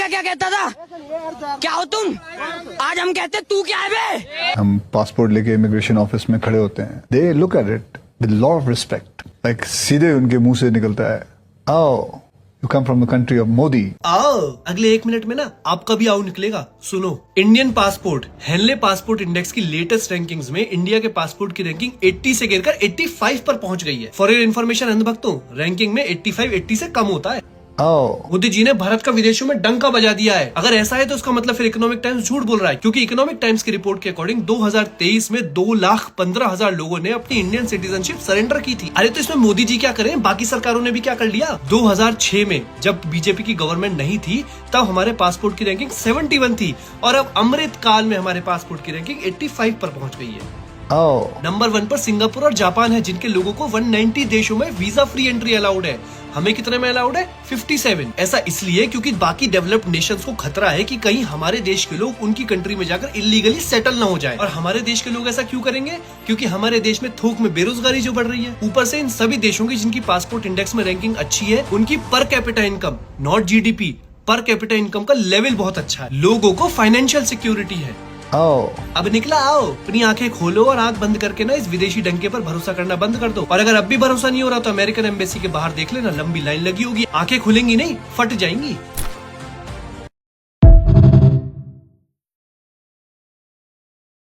लड़का क्या कहता था, क्या हो तुम? आज हम कहते तू क्या है बे? हम पासपोर्ट लेके इमिग्रेशन ऑफिस में खड़े होते हैं, they look at it with lot of respect, like सीधे उनके मुंह से निकलता है, आओ you come from the country of Modi. आओ अगले 1 मिनट में ना आपका भी आओ निकलेगा। सुनो, Indian passport Henley passport index की लेटेस्ट रैंकिंग्स में इंडिया के पासपोर्ट की रैंकिंग 80 से गिरकर 85 पर पहुंच गई है। फॉर योर इन्फॉर्मेशन अंधभक्तों, रैंकिंग में 85 80 से कम होता है। आओ मोदी जी ने भारत का विदेशों में डंका बजा दिया है। अगर ऐसा है तो उसका मतलब फिर इकोनॉमिक टाइम्स झूठ बोल रहा है, क्योंकि इकोनॉमिक टाइम्स की रिपोर्ट के अकॉर्डिंग 2023 में 2,15,000 लोगों ने अपनी इंडियन सिटीजनशिप सरेंडर की थी। अरे तो इसमें मोदी जी क्या करें, बाकी सरकारों ने भी क्या कर लिया। 2006 में जब बीजेपी की गवर्नमेंट नहीं थी तब हमारे पासपोर्ट की रैंकिंग 71 थी और अब अमृत काल में हमारे पासपोर्ट की रैंकिंग 85 पर पहुंच गई है। आओ नंबर 1 पर सिंगापुर और जापान है, जिनके लोगों को 190 देशों में वीजा फ्री एंट्री अलाउड है। हमें कितने में अलाउड है? 57। ऐसा इसलिए क्योंकि बाकी डेवलप्ड नेशंस को खतरा है कि कहीं हमारे देश के लोग उनकी कंट्री में जाकर इलीगली सेटल ना हो जाए। और हमारे देश के लोग ऐसा क्यों करेंगे? क्योंकि हमारे देश में थोक में बेरोजगारी जो बढ़ रही है। ऊपर से इन सभी देशों की जिनकी पासपोर्ट इंडेक्स में रैंकिंग अच्छी है, उनकी per capita income, not GDP, per capita income का लेवल बहुत अच्छा है। लोगों को फाइनेंशियल सिक्योरिटी है। आओ अब निकला आओ, अपनी आंखें खोलो और आंख बंद करके ना इस विदेशी डंके पर भरोसा करना बंद कर दो। और अगर अब भी भरोसा नहीं हो रहा तो अमेरिकन एम्बेसी के बाहर देख लेना, लंबी लाइन लगी होगी, आंखें खुलेंगी नहीं फट जाएंगी।